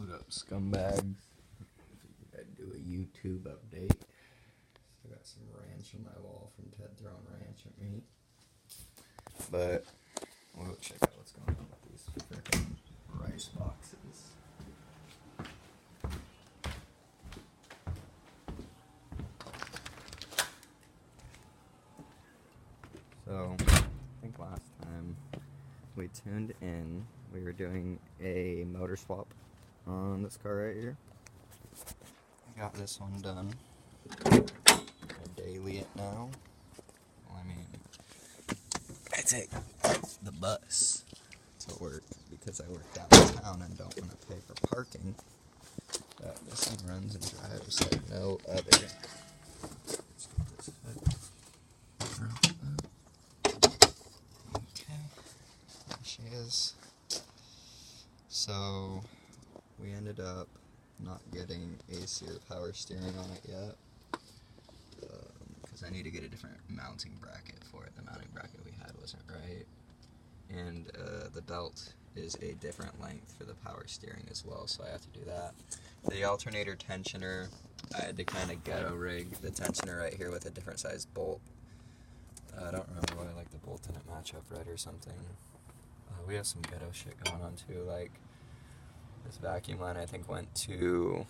What up, scumbags? I do a YouTube update. I got some ranch on my wall from Ted throwing ranch at me. But we'll check out what's going on with these freaking rice boxes. So, I think last time we tuned in, we were doing a motor swap on this car right here. I got this one done. I daily it now. Well, I mean, I take the bus to work because I work downtown and don't want to pay for parking. But this thing runs and drives like no other. Let's get this hood. Okay, there she is. So, we ended up not getting AC or power steering on it yet. Because I need to get a different mounting bracket for it. The mounting bracket we had wasn't right. And the belt is a different length for the power steering as well, so I have to do that. The alternator tensioner, I had to kind of ghetto rig the tensioner right here with a different size bolt. I don't remember why, like the bolt didn't match up right or something. We have some ghetto shit going on too, like this vacuum line I think went to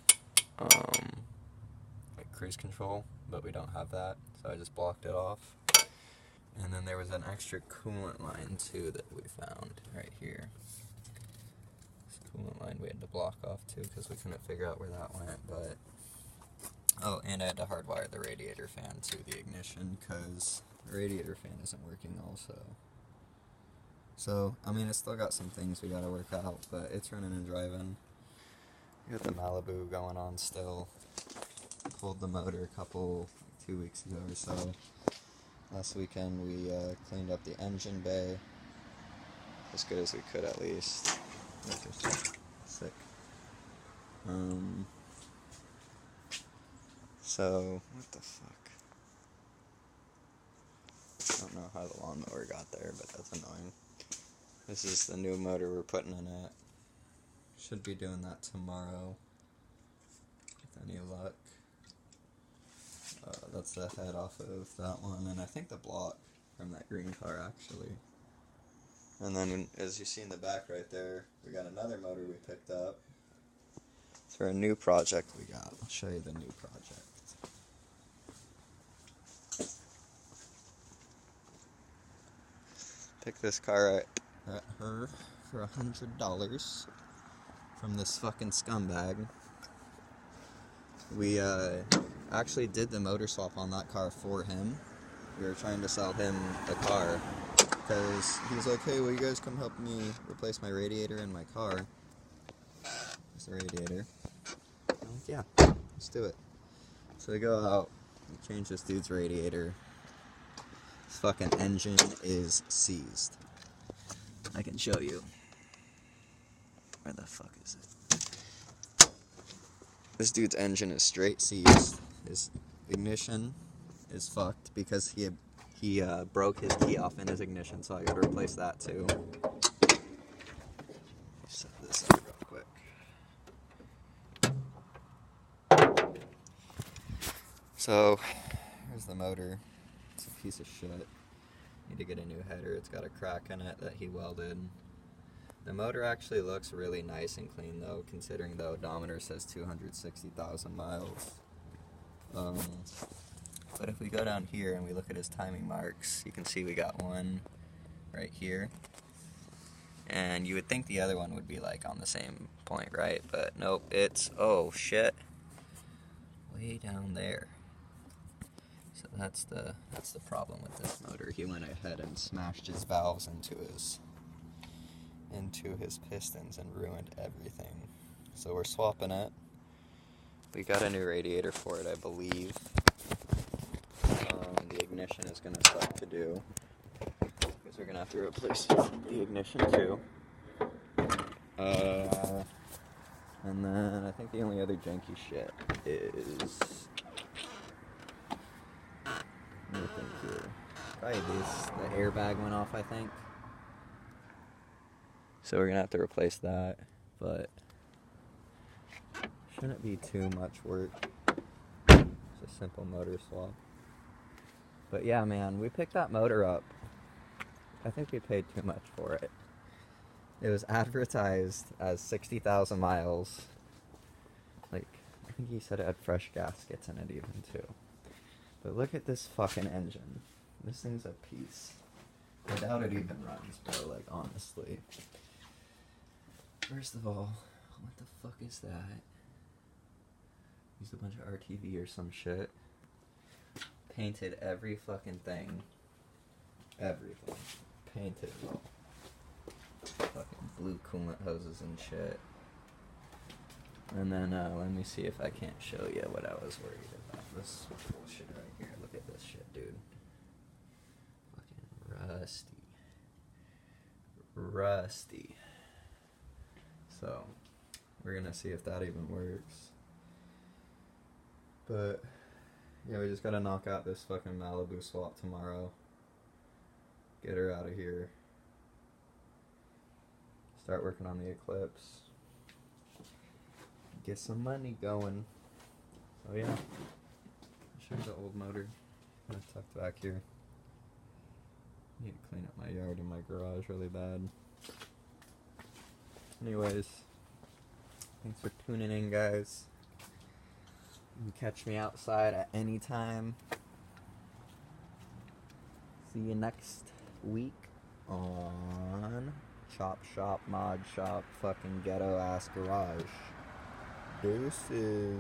like cruise control, but we don't have that, so I just blocked it off. And then there was an extra coolant line too that we found right here. This coolant line we had to block off too because we couldn't figure out where that went, but oh, and I had to hardwire the radiator fan to the ignition because the radiator fan isn't working also. So, I mean, it's still got some things we gotta work out, but it's running and driving. We got the Malibu going on still. Pulled the motor 2 weeks ago or so. Last weekend we cleaned up the engine bay as good as we could at least. That's just sick. So, what the fuck? I don't know how the lawnmower got there, but that's annoying. This is the new motor we're putting in it. Should be doing that tomorrow, with any luck. That's the head off of that one, and I think the block from that green car, actually. And then, as you see in the back right there, we got another motor we picked up. It's for a new project we got. I'll show you the new project. Picked this car at her for $100 from this fucking scumbag. We actually did the motor swap on that car for him. We were trying to sell him the car because he was like, hey, will you guys come help me replace my radiator in my car? It's the radiator. I'm like, yeah, let's do it. So we go out and change this dude's radiator. His fucking engine is seized. I can show you. Where the fuck is it? This dude's engine is straight seized. His ignition is fucked because he broke his key off in his ignition, so I gotta replace that too. Set this up real quick. So, here's the motor. It's a piece of shit. Need to get a new header. It's got a crack in it that he welded. The motor actually looks really nice and clean though, considering the odometer says 260,000 miles. But if we go down here and we look at his timing marks, you can see we got one right here. And you would think the other one would be like on the same point, right? But nope, it's, oh shit, way down there. So that's the problem with this motor. He went ahead and smashed his valves into his pistons and ruined everything. So we're swapping it. We got a new radiator for it, I believe. The ignition is going to suck to do because we're going to have to replace the ignition too. And then I think the only other janky shit is, let me think here. Probably the airbag went off, I think. So we're gonna have to replace that, but Shouldn't be too much work. It's a simple motor swap. But yeah, man, we picked that motor up. I think we paid too much for it. It was advertised as 60,000 miles. Like, I think he said it had fresh gaskets in it even too. But look at this fucking engine. This thing's a piece. I doubt it even runs, bro, like, honestly. First of all, what the fuck is that? Used a bunch of RTV or some shit. Painted every fucking thing. Everything. Painted it all. Fucking blue coolant hoses and shit. And then, let me see if I can't show you what I was worried about. This bullshit right here. Look at this shit, dude. Fucking rusty. Rusty. So, we're gonna see if that even works. But, yeah, we just gotta knock out this fucking Malibu swap tomorrow. Get her out of here. Start working on the Eclipse. Get some money going. So yeah. I'll show you the old motor. I tucked back here. Need to clean up my yard and my garage really bad. Anyways. Thanks for tuning in, guys. You can catch me outside at any time. See you next week on Chop Shop, Mod Shop, fucking ghetto ass garage. Deuces.